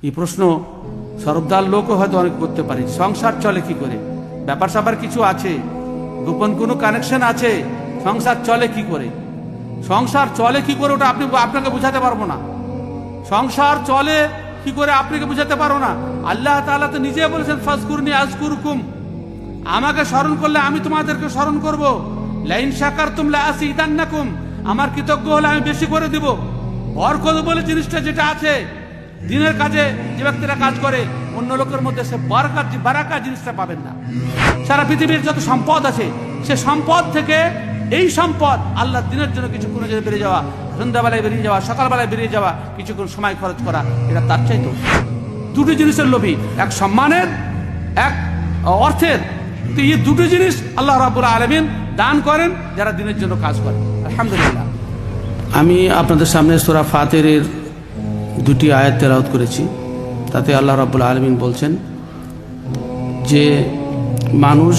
এই প্রশ্ন সরবদার লোকও হয়তো অনেক করতে পারে। সংসার চলে কি করে? ব্যাপার স্যাপার কিছু আছে, গোপন কোনো কানেকশন আছে, সংসার চলে কি করে? সংসার চলে কি করে ওটা আপনাকে বুঝাতে পারবো না। সংসার চলে কি করে আপনাকে বুঝাতে পারবো না। আল্লাহ তাআলা তো নিজে বলেছেন, ফাজকুরনি আযকুরকুম, আমাকে স্মরণ করলে আমি তোমাদেরকে স্মরণ করব। লাইন শাকারতুম লাযিদান্নাকুম, আমার কৃতজ্ঞ হলে আমি বেশি করে দিব। বরকত বলে জিনিসটা যেটা আছে, দিনের কাজে যে ব্যক্তিরা কাজ করে অন্য লোকের মধ্যে সে বারাকা জিনিসটা পাবেন না। সারা পৃথিবীর যত সম্পদ আছে সে সম্পদ থেকে এই সম্পদ আল্লাহ দিনের জন্য কিছুক্ষণ যদি বেরিয়ে যাওয়া, সন্ধ্যাবেলায় বেরিয়ে যাওয়া, সকালবেলায় বেরিয়ে যাওয়া, কিছুক্ষণ সময় খরচ করা, এটা তার চাইতো। দুটি জিনিসের লোভী, এক সম্মানের, এক অর্থের। তো এই দুটো জিনিস আল্লাহ রাব্বুল আলামিন দান করেন যারা দিনের জন্য কাজ করে। আলহামদুলিল্লাহ। আমি আপনাদের সামনে সূরা ফাতিরের দুটি আয়াত তেলাওয়াত করেছি। তাতে আল্লাহ রাব্বুল আলামিন বলছেন যে মানুষ,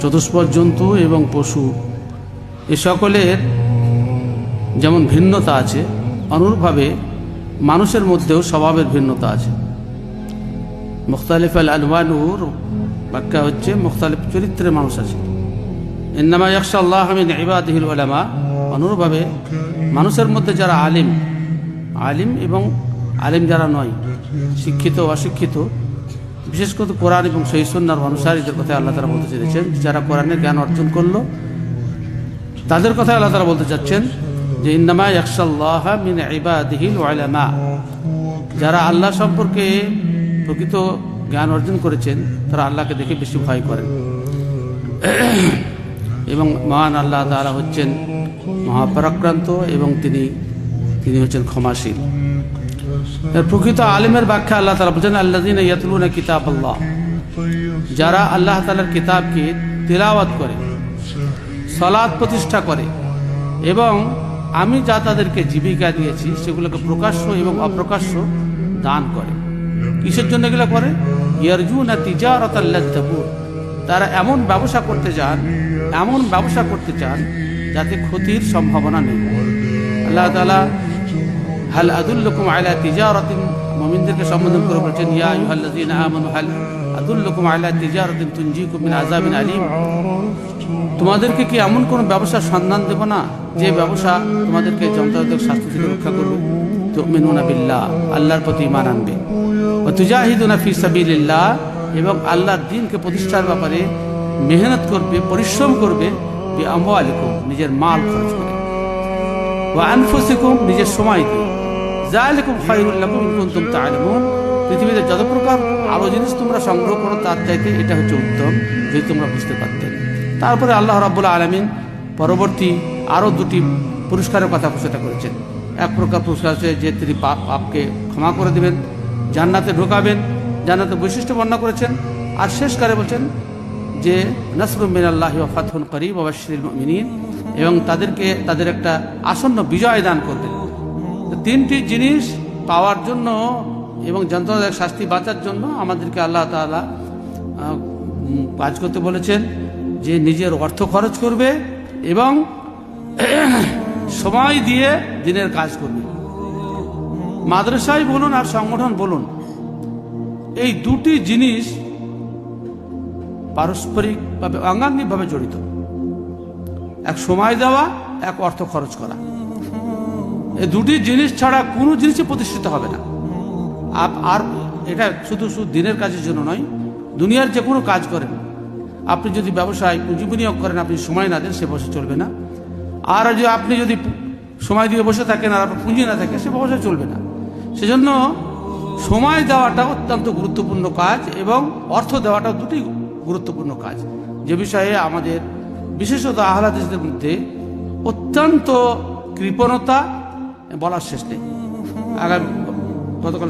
চতুষ্পদ জন্তু এবং পশু এ সকলের যেমন ভিন্নতা আছে, অনুরূপভাবে মানুষের মধ্যেও স্বভাবের ভিন্নতা আছে। মুখতালিফ আল আলওয়ানুর ব্যাখ্যা হচ্ছে মুখতালিফ চরিত্রের মানুষ আছে। ইন্নামা ইয়াখশাল্লাহ মিন ইবাদিহিল উলামা, অনুরূপভাবে মানুষের মধ্যে যারা আলিম এবং আলিম যারা নয়, শিক্ষিত অশিক্ষিত, বিশেষ করে কোরআন এবং সহিহ সুন্নাহর অনুসারীদের কথা আল্লাহ তাআলা বলতে চেয়েছেন। যারা কোরআনের জ্ঞান অর্জন করলো তাদের কথা আল্লাহ তাআলা বলতে চাচ্ছেন যে ইন্নামা ইয়াখশাল্লাহ মিন ইবাদিহিল উলামা, যারা আল্লাহ সম্পর্কে প্রকৃত জ্ঞান অর্জন করেছেন তারা আল্লাহকে দেখে বেশি ভয় করেন। এবং মহান আল্লাহ তাআলা হচ্ছেন মহাপরাক্রান্ত এবং তিনি হচ্ছেন ক্ষমাশীল। প্রকৃত আলিমের ব্যাখ্যা আল্লাহ তাআলা বলেন, আল্লাযীনা ইয়াতলুনা কিতাবাল্লাহ, যারা আল্লাহ তাআলার কিতাবকে তিলাওয়াত করে, সালাত প্রতিষ্ঠা করে এবং আমি যা তাদেরকে জীবিকা দিয়েছি সেগুলোকে প্রকাশ্য এবং অপ্রকাশ্য দান করে। কিসের জন্য এগুলো করে? ইয়ারজুনা তিজারাতাল লান তাবুর, তারা এমন ব্যবসা করতে চান যাতে ক্ষতির সম্ভাবনা নেই। আল্লাহ তাআলা হাল আদুল্লুকুম আলা তিজারাতিন, মুমিনদেরকে সম্বোধন করে বলেছেন, ইয়া আইয়ুহাল্লাযীনা আমানু হাল আদুল্লুকুম আলা তিজারাতিন তুনজিকুম মিন আযাবিন আলীম, তোমাদেরকে কি এমন কোন ব্যবসার সন্ধান দেব না যে ব্যবসা তোমাদেরকে যন্ত্রণাদায়ক শাস্তি থেকে রক্ষা করবে? তুমিনুনা বিল্লাহ, আল্লাহর প্রতি ঈমান আনবে, ওয়া তুজাহিদুনা ফি সাবিলিল্লাহ, এবং আল্লাহর দ্বীনকে প্রতিষ্ঠার ব্যাপারে মেহনত করবে, পরিশ্রম করবে, বিআমওয়ালিকুম, নিজের মাল খরচ করে, ওয়া আনফুসিকুম, নিজের সময় দিয়ে, যালিকুম খায়রুল লাকুম ইন কুনতুম তা'লামুন, পৃথিবীতে যত প্রকার আলো জিনিস তোমরা সংগ্রহ করো তার চাইতে এটা হচ্ছে উত্তম, যদি তোমরা বুঝতে পারতে। তারপরে আল্লাহ রাব্বুল আলামিন পরবর্তী আরও দুটি পুরস্কারের কথা ঘোষণা করেছেন। এক প্রকার পুরস্কার আছে যে তিনি পাপকে ক্ষমা করে দেবেন, জান্নাতে ঢোকাবেন, জান্নাতের বৈশিষ্ট্য বর্ণনা করেছেন। আর শেষকারে বলছেন যে নাসরুম মিনাল্লাহি ওয়া ফাতহুন করিব ওয়া বাশশিরিল মুমিনিন, এবং তাদেরকে তাদের একটা আসন্ন বিজয় দান করবেন। তিনটি জিনিস পাওয়ার জন্য এবং যন্ত্রণাদায়ক শাস্তি বাঁচার জন্য আমাদেরকে আল্লাহ তাআলা কাজ করতে বলেছেন, যে নিজের অর্থ খরচ করবে এবং সময় দিয়ে দিনের কাজ করবে। মাদ্রাসায় বলুন আর সংগঠন বলুন, এই দুটি জিনিস পারস্পরিকভাবে অঙ্গাঙ্গিকভাবে জড়িত। এক সময় দেওয়া, এক অর্থ খরচ করা। এই দুটি জিনিস ছাড়া কোনো জিনিসই প্রতিষ্ঠিত হবে না। আর এটা শুধু দিনের কাজের জন্য নয়, দুনিয়ার যে কোনো কাজ করেন, আপনি যদি ব্যবসায় পুঁজি বিনিয়োগ করেন, আপনি সময় না দেন, সে বসে চলবে না। আর আপনি যদি সময় দিয়ে বসে থাকেন আর আপনার পুঁজি না থাকে, সে বসে চলবে না। সেজন্য সময় দেওয়াটা অত্যন্ত গুরুত্বপূর্ণ কাজ এবং অর্থ দেওয়াটাও দুটি গুরুত্বপূর্ণ কাজ, যে বিষয়ে আমাদের বিশেষত আহলে হাদিসদের মধ্যে অত্যন্ত কৃপণতা বলার শেষ নেই। গতকাল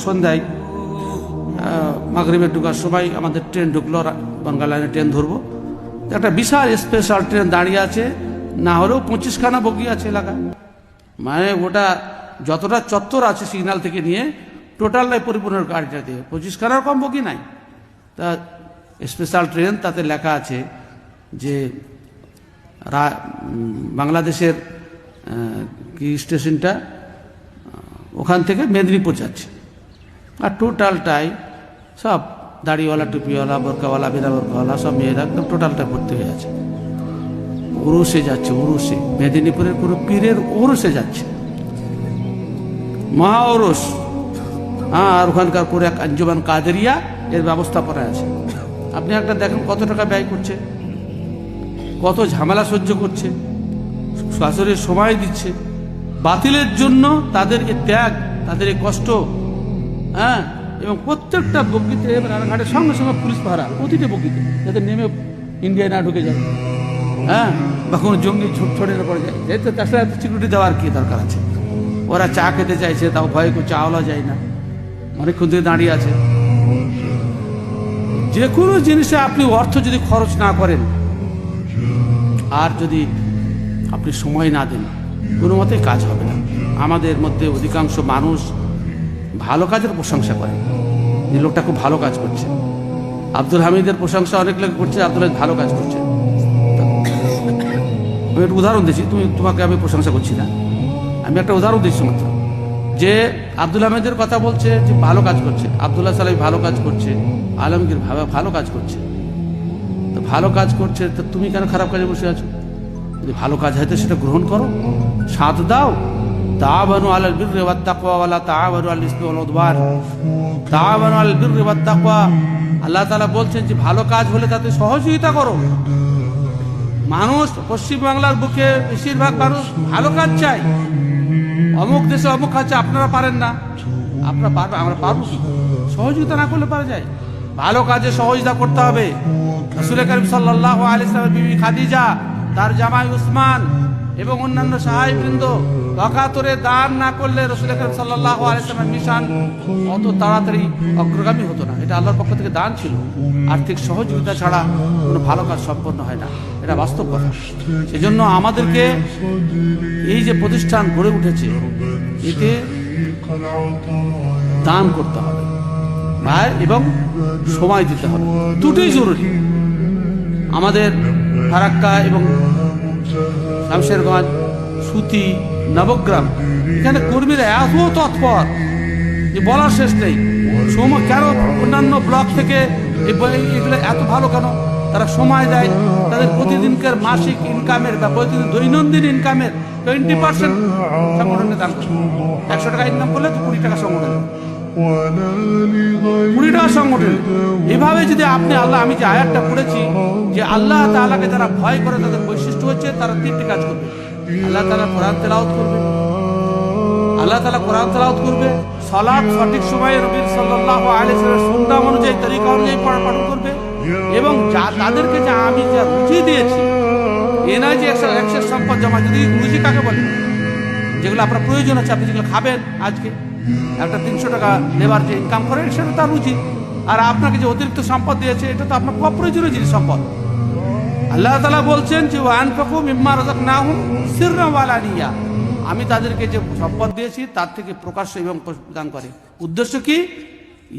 সন্ধ্যায় মাগরিবের ঢোকার সময় আমাদের ট্রেন ঢুকলো, বনগাঁ লাইনে ট্রেন ধরবো। একটা বিশাল স্পেশাল ট্রেন দাঁড়িয়ে আছে, না হলেও 25খানা বগি আছে এলাকায়। মানে ওটা যতটা চত্বর আছে সিগন্যাল থেকে নিয়ে টোটালটাই পরিপূর্ণ গাড়িটা দিয়ে 25খানার কম বগি নাই। তা স্পেশাল ট্রেন, তাতে লেখা আছে যে বাংলাদেশের কি স্টেশনটা, ওখান থেকে মেদিনীপুর যাচ্ছে। আর টোটালটাই সব দাড়িওয়ালা, টুপিওয়ালা, বোরকাওয়ালা, বিনা বোরকাওয়ালা সব মেয়েরা একদম টোটালটা ভর্তি হয়ে আছে। উরুসে যাচ্ছে, উরুসে, মেদিনীপুরের কোনো পীরের উরুসে যাচ্ছে, মহা উরুস। আর ওখানকার পুরো এক আঞ্জুমান কাদেরিয়া এর ব্যবস্থাপনা আছে। আপনি একটা দেখেন কত টাকা ব্যয় করছে, কত ঝামেলা সহ্য করছে, শাশুড়ির সময় দিচ্ছে বাতিলের জন্য, তাদের এই ত্যাগ, তাদের এই কষ্ট। হ্যাঁ, এবং প্রত্যেকটা বগিতে রানাঘাটের সঙ্গে সঙ্গে পুলিশ পাহারা প্রতিটা বগিতে, যাতে নেমে ইন্ডিয়ায় না ঢুকে যায়, হ্যাঁ, বা কোনো জঙ্গি ছড়ে না পড়ে যায়। যেহেতু তাছাড়া সিকিউরিটি দেওয়ার কি দরকার আছে? ওরা চা খেতে চাইছে, তাও ভয় করে চাওয়া যায় না, অনেকক্ষণ ধরে দাঁড়িয়ে আছে। যে কোনো জিনিসে আপনি অর্থ যদি খরচ না করেন, আর যদি আপনি সময় না দেন, কোনো মতেই কাজ হবে না। আমাদের মধ্যে অধিকাংশ মানুষ ভালো কাজের প্রশংসা করে, যে লোকটা খুব ভালো কাজ করছে। আব্দুল হামিদের প্রশংসা অনেক লোক করছে, আব্দুল হামিদ ভালো কাজ করছে। আমি একটা উদাহরণ দিচ্ছি, তোমাকে আমি প্রশংসা করছি না, আমি একটা উদাহরণ দিচ্ছি মাত্র, যে আব্দুল হামিদের কথা বলছে যে ভালো কাজ করছে, আবদুল্লাহ সালাহি ভালো কাজ করছে, আলমগীর ভালো কাজ করছে। তো ভালো কাজ করছে, তো তুমি কেন খারাপ কাজে বসে আছো? যদি ভালো কাজ হয় তো সেটা গ্রহণ করো, সাথ দাও। তাআওয়ানু আলাল বিররি ওয়াত তাকওয়া ওয়া লা তাআওয়ানু আলাল ইসমি ওয়াল উদওয়ান। তাআওয়ানু আলাল বিররি ওয়াত তাকওয়া, আল্লাহ তাআলা বলছেন যে ভালো কাজ হলে তাতে সহযোগিতা করো। মানুষ পশ্চিমবাংলার বুকে বেশিরভাগ মানুষ ভালো কাজ চায়, অমুক দেশে অমুক কাজ আপনারা পারেন না, আপনারা পারবেন, আমরা পারবো। সহযোগিতা না করলে পারা যায়? ভালো কাজে সহযোগিতা করতে হবে। রাসূল করিম সাল্লাল্লাহু আলাইহি ওয়াসাল্লামের বিবি খাদিজা, তার জামাই উসমান এবং অন্যান্য সাহাবীবৃন্দ ওয়াকাতরে দান না করলে রাসূল করিম সাল্লাল্লাহু আলাইহি ওয়াসাল্লামের মিশন অত তাড়াতাড়ি অগ্রগামী হতো না। এটা আল্লাহর পক্ষ থেকে দান ছিল। আর্থিক সহযোগিতা ছাড়া কোনো ভালো কাজ সম্পন্ন হয় না, এটা বাস্তব কথা। সেজন্য আমাদেরকে এই যে প্রতিষ্ঠান গড়ে উঠেছে, এতে দান করতে হবে এবং সময় দিতে হবে, দুটোই জরুরি। আমাদের ফারাক্কা এবং শামশেরগঞ্জ, সুতি, নবগ্রাম, এখানে কর্মীরা এত তৎপর যে বলার শেষ নেই। সময় কেন অন্যান্য ব্লক থেকে এগুলো এত ভালো কেন? তারা সময় দেয়, তাদের প্রতিদিনকার মাসিক ইনকামের বা প্রতিদিন দৈনন্দিন ইনকামের 20% সংগঠনে দান করে। 100 টাকা ইনকাম করলে তো 20 টাকা সংগঠন, 20 টাকা সংগঠন। এভাবে যদি আপনি আমি যে আয়াতটা পড়েছি, যে আল্লাহ তাআলাকে যারা ভয় করে তাদের বৈশিষ্ট্য হচ্ছে তারা 3টি কাজ করবে। আল্লাহ তাআলা কোরআন তেলাওয়াত করবে, আল্লাহ তাআলা কোরআন তেলাওয়াত করবে, সালাত সঠিক সময়ে নবী সাল্লাল্লাহু আলাইহি ওয়াসাল্লামের সুন্নাহ অনুযায়ী, তরিকা অনুযায়ী পালন করবে, এবং তাদেরকে যে আমি যা রুজি দিয়েছি, এ নয় যে একশের সম্পদ জমা। যদি রুজি কাকে বলে? যেগুলো আপনার প্রয়োজন আছে, আপনি যেগুলো খাবেন, আজকে একটা 300 টাকা লেবার যে ইনকাম করে সেটা তার রুজি। আর আপনাকে যে অতিরিক্ত সম্পদ দিয়েছে, এটা তো আপনার অপ্রয়োজনীয় জিনিস, সম্পদ। আল্লাহ তাআলা বলছেন যে ওয়ানফাকু মিম্মা রাযাকনাহুম সিররান ওয়া আলানিয়া, আমি তাদেরকে যে সম্পদ দিয়েছি তার থেকে প্রকাশ্য এবং দান করে। উদ্দেশ্য কি?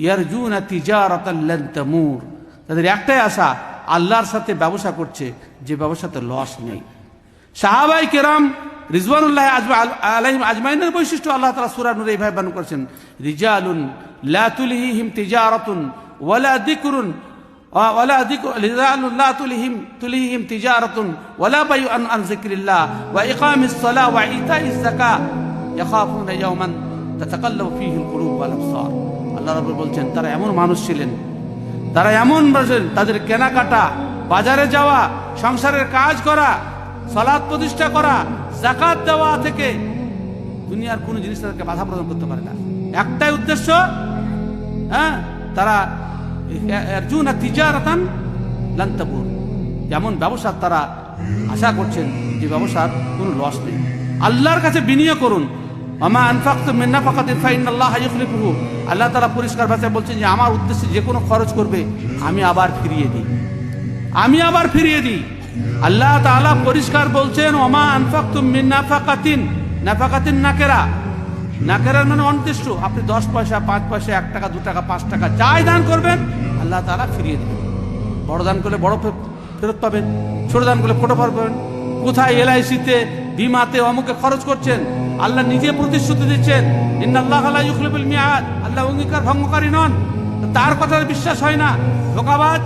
ইয়ারজুনা তিজারাতান লান তামুর, তাদের একটাই আশা, আল্লাহর সাথে ব্যবসা করছে যে ব্যবসাতে লস নেই। সাহাবায়ে কেরাম রিজওয়ানুল্লাহ আলাইহিম আজমাইনের বৈশিষ্ট্য আল্লাহ তাআলা সূরা নূরে এইভাবে বর্ণনা করেছেন, রিজালুন লা তুলহিহিম তিজারাতুন ওয়ালা যিকরুন ওয়ালা যিকর রিজালুন লা তুলহিহিম তিজারাতুন ওয়ালা বাইউন আন যিকরিল্লাহ ওয়া ইকামিস সালাহ ওয়া ইতাইজ যাকাহ ইয়াখাফুনা ইয়াওমান তাতাকাল্লাবু ফীহিল কুলুব ওয়াল আবসার। আল্লাহ রাব্বুল বলছেন, তারা এমন মানুষ ছিলেন, তারা এমন মানুষ, তাদের কেনাকাটা, বাজারে যাওয়া, সংসারের কাজ করা, সালাত প্রতিষ্ঠা করা, যাকাত দেওয়া থেকে দুনিয়ার কোনো জিনিস তাদেরকে বাধা প্রদান করতে পারে না। একটাই উদ্দেশ্য, হ্যাঁ, তারা ইয়ারজুনা তিজারাতান লান তাবুর, যেমন ব্যবসা তারা আশা করছেন যে ব্যবসার কোনো লস নেই। আল্লাহর কাছে বিনিয়োগ করুন। ওমা আনফাকতুম মিন নাফাকাতিন ফাইন্নাল্লাহা ইউখলিফুহু, আল্লাহ তাআলা পরিষ্কার ভাষায় বলছেন যে আমার উদ্দেশ্যে যে কোনো খরচ করবে আমি আবার ফিরিয়ে দিই, আমি আবার ফিরিয়ে দিই। আল্লাহ তাআলা পরিষ্কার বলছেন, ওমা আনফাকতুম মিন নাফাকাতিন, নাফাকাতিন নাকেরা, নাকেরার মানে অনির্দিষ্ট। আপনি 10 পয়সা, 5 পয়সা, 1 টাকা, 2 টাকা, 5 টাকা যাই দান করবেন আল্লাহ তাআলা ফিরিয়ে দেবেন। বড় দান করলে বড় ফেরত পাবেন, ছোট দান করলে ছোট পাবেন। কোথায় LIC-তে বিমাতে অমুকে খরচ করছেন, আল্লাহ নিজে প্রতিশ্রুতি দিচ্ছেন ইন্নাল্লাহা লা ইউখলিফুল মিআদ, আল্লাহ অঙ্গীকার ভঙ্গকারী নন। তার কথা বিশ্বাস হয় না। ধোঁকাবাজ,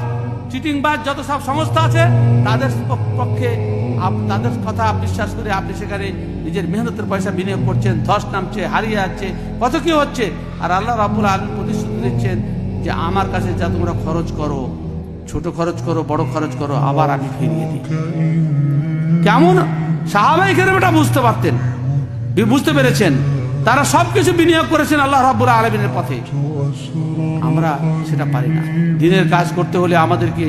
চিটিংবাজ যত সব সংস্থা আছে তাদের পক্ষে তাদের কথা বিশ্বাস করে আপনি সেখানে নিজের মেহনতের পয়সা বিনিয়োগ করছেন, ধস নামছে, হারিয়ে যাচ্ছে, কত কি হচ্ছে। আর আল্লাহ রাব্বুল আলামিন প্রতিশ্রুতি দিচ্ছেন যে আমার কাছে যা তোমরা খরচ করো, ছোট খরচ করো, বড় খরচ করো, আবার আমি ফিরিয়ে দিই। কেমন সাহাবায়ে কেরাম এটা বুঝতে পারতেন, বুঝতে পেরেছেন, তারা সবকিছু বিনিয়োগ করেছেন আল্লাহ রাব্বুল আলামিনের পথে। আমরা সেটা পারি না। দিনের কাজ করতে হলে আমাদেরকে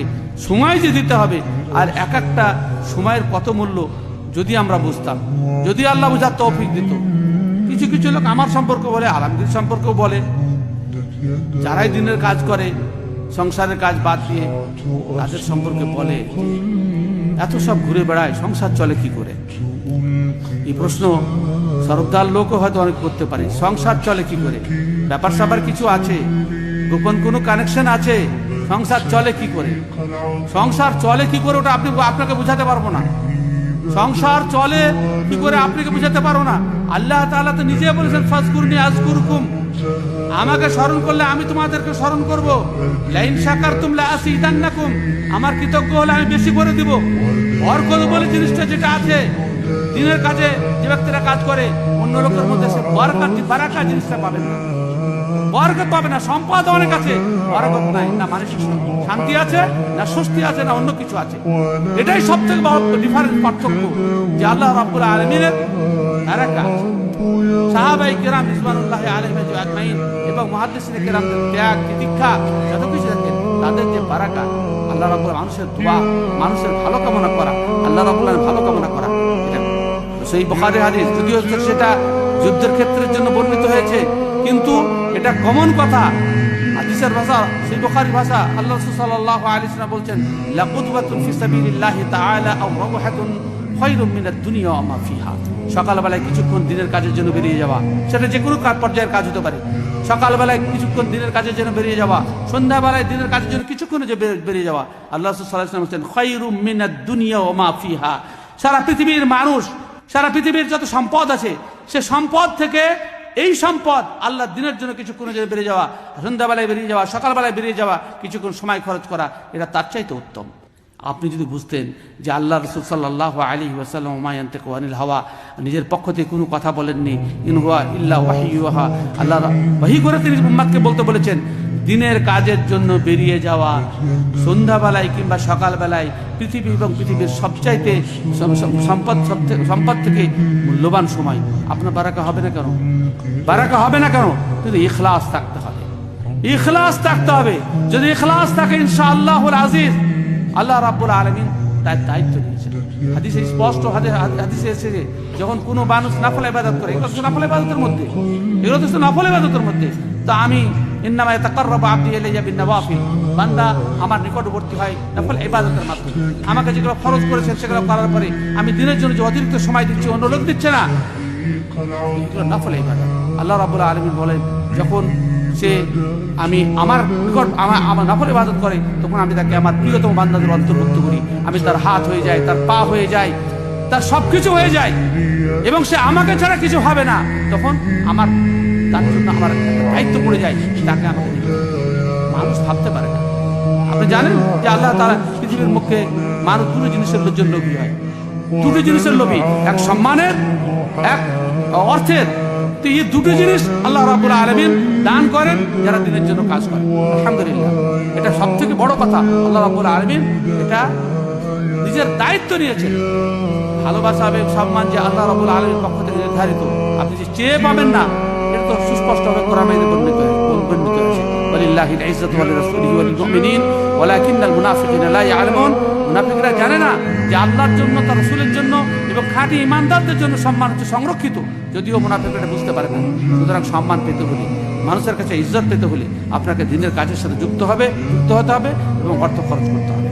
সময় যে দিতে হবে, আর এক একটা সময়ের কত মূল্য যদি আমরা বুঝতাম, যদি আল্লাহ বুঝার তৌফিক দিত। কিছু কিছু লোক আমার সম্পর্কে বলে, আলমগীর সম্পর্কেও বলে, যারাই দিনের কাজ করে সংসারের কাজ বাদ দিয়ে তাদের সম্পর্কে বলে এত সব ঘুরে বেড়ায়, সংসার চলে কি করে। এই প্রশ্ন সরবদার লোকও হয়তো অনেক করতে পারে, সংসার চলে কি করে, ব্যাপার স্যাপার কিছু আছে, গোপন কোনো কানেকশন আছে, সংসার চলে কি করে। সংসার চলে কি করে ওটা আপনাকে বুঝাতে পারবো না। সংসার চলে কি করে আপনাকে বুঝাতে পারবো না। আল্লাহ তাআলা তো নিজে বলেছেন ফাজকুরনি আযকুরকুম, আমাকে স্মরণ করলে আমি তোমাদেরকে স্মরণ করব। লাইন শাকারতুম লাযিদান্নাকুম, আমার কৃতজ্ঞ হলে আমি বেশি করে দিব। বরকত বলে জিনিসটা যেটা আছে, দিনের কাজে যে ব্যক্তিরা কাজ করে অন্য লোকের মধ্যে সে বারাকা জিনিসটা পাবেন না, বরকত পাবে না। সম্পদ অনেক আছে, বরকত নাই, না মানসিক শান্তি আছে, না স্বস্তি আছে, না অন্য কিছু আছে। এটাই সবথেকে বড় ডিফারেন্স, পার্থক্য, যে আল্লাহ রাব্বুল আলামিনের বারাকা। সাহাবায়ে কেরাম রিজওয়ানুল্লাহি আলাইহিম আজমাইন এবং মুহাদ্দিসিনে কেরামদের ত্যাগ, তিতিক্ষা, যত কিছু দেখেন, তাদের যে বারাকা, আল্লাহ রাব্বুল মানুষের দোয়া, মানুষের ভালো কামনা করা, আল্লাহ রাব্বুল ভালো কামনা করা, এটা সেই বুখারী হাদিস। যদিও সেটা যুদ্ধের ক্ষেত্রের জন্য বর্ণিত হয়েছে, কিন্তু এটা কমন কথা, হাদিসের ভাষা, সেই বুখারী ভাষা। আল্লাহ রাসূল সাল্লাল্লাহু আলাইহি ওয়াসাল্লাম বলছেন লাকুদওয়াতুন ফি সাবিলিল্লাহি তাআলা আও রাওহাতুন খায়রুম মিনাদ দুনিয়া ওয়া মা ফিহা। সকালবেলায় কিছুক্ষণ দিনের কাজের জন্য বেরিয়ে যাওয়া, সেটা যে কোনো পর্যায়ের কাজ হতে পারে। সকালবেলায় কিছুক্ষণ দিনের কাজের জন্য বেরিয়ে যাওয়া, সন্ধ্যাবেলায় দিনের কাজের জন্য কিছুক্ষণ বেরিয়ে যাওয়া। আল্লাহ রাসূল সাল্লাল্লাহু আলাইহি ওয়াসাল্লাম বলছেন খায়রুম মিনাদ দুনিয়া ওয়া মা ফিহা। সারা পৃথিবীর মানুষ, সারা পৃথিবীর যত সম্পদ আছে, সে সম্পদ থেকে এই সম্পদ আল্লাহ দিনের জন্য কিছুক্ষণ বেরিয়ে যাওয়া, সন্ধ্যাবেলায় বেরিয়ে যাওয়া, সকালবেলায় বেরিয়ে যাওয়া, কিছুক্ষণ সময় খরচ করা, এটা তার চাইতে উত্তম। আপনি যদি বুঝতেন যে আল্লাহ রাসূল সাল্লাল্লাহু আলাইহি ওয়াসাল্লাম মা ইয়ানতিকু আনিল হাওয়া, নিজের পক্ষ থেকে কোনো কথা বলেননি, ইন হুয়া ইল্লা ওয়াহয়ুহা, আল্লাহ ওহী করে তিনি উম্মতকে বলতে বলেছেন দিনের কাজের জন্য বেরিয়ে যাওয়া সন্ধ্যাবেলায় কিংবা সকালবেলায় পৃথিবী এবং পৃথিবীর সবচাইতে সম্পদ থেকে মূল্যবান সময়। আপনার বারাকা হবে না কেন? বারাকা হবে না কেন? কিন্তু ইখলাস থাকতে হবে, ইখলাস থাকতে হবে। যদি ইখলাস থাকে ইনশাআল্লাহুল আজিজ, আল্লাহ রাব্বুল আলামিন তার দায়িত্ব নিয়েছেন। হাদিসে স্পষ্ট, হাদিসে এসেছে যখন কোনো মানুষ নফল ইবাদত করে, এগুলো তো নফল ইবাদতের মধ্যে, এগুলো তো নফল ইবাদতের মধ্যে, তো আমি ইন্নামা ইয়াতাকাররাবু আবদি ইলাইয়া বিন-নওয়াফিল, বান্দা আমার নিকটবর্তী হয় নফল ইবাদতের মাধ্যমে। আমাকে যেগুলো ফরজ করেছেন সেগুলো করার পরে আমি দিনের জন্য যে অতিরিক্ত সময় দিচ্ছি, অন্য লোক দিচ্ছে না, এগুলো নফল ইবাদত। আল্লাহ রাব্বুল আলামিন বলেন যখন সে আমি আমার নিকট আমার নফল ইবাদত করে, তখন আমি তাকে আমার প্রিয়তম বান্দাদের অন্তর্ভুক্ত করি। আমি তার হাত হয়ে যাই, তার পা হয়ে যাই, তার সবকিছু হয়ে যায়, এবং সে আমাকে ছাড়া কিছু হবে না। তখন আমার তার জন্য আমার দায়িত্ব পড়ে যায়, তাকে আমাকে দিতে হবে। মানুষ ভাবতে পারে না। আপনি জানেন যে আল্লাহ তাআলা পৃথিবীর মুখে মানুষ দুটো জিনিসের জন্য লোভী হয়, দুটো জিনিসের লোভী, এক সম্মানের, এক অর্থের। তো এই দুটো জিনিস আল্লাহ রাব্বুল আলামিন দান করেন যারা দিনের জন্য কাজ করে। আলহামদুলিল্লাহ, এটা সবথেকে বড় কথা। আল্লাহ রাব্বুল আলামিন এটা নিজের দায়িত্ব নিয়েছেন। ভালোবাসা এবং সম্মান যে আল্লাহ রাব্বুল আলামিনের পক্ষ থেকে নির্ধারিত, আপনি যে চেয়ে পাবেন না, এটা তো সুস্পষ্টভাবে কোরআনে বর্ণিত আছে। ওয়ালিল্লাহিল ইজ্জাতু ওয়া লিরাসূলিহি ওয়া লিল মুমিনিন ওয়ালাকিন্নাল মুনাফিকিনা লা ইয়ালামুন। মুনাফিকরা জানে না যে আল্লাহর জন্য, তার রাসূলের জন্য এবং খাঁটি ঈমানদারদের জন্য সম্মান হচ্ছে সংরক্ষিত, যদিও মুনাফিকরা বুঝতে পারে না। সুতরাং সম্মান পেতে হলে, মানুষের কাছে ইজ্জত পেতে হলে আপনাকে দিনের কাজের সাথে যুক্ত হতে হবে এবং অর্থ খরচ করতে হবে।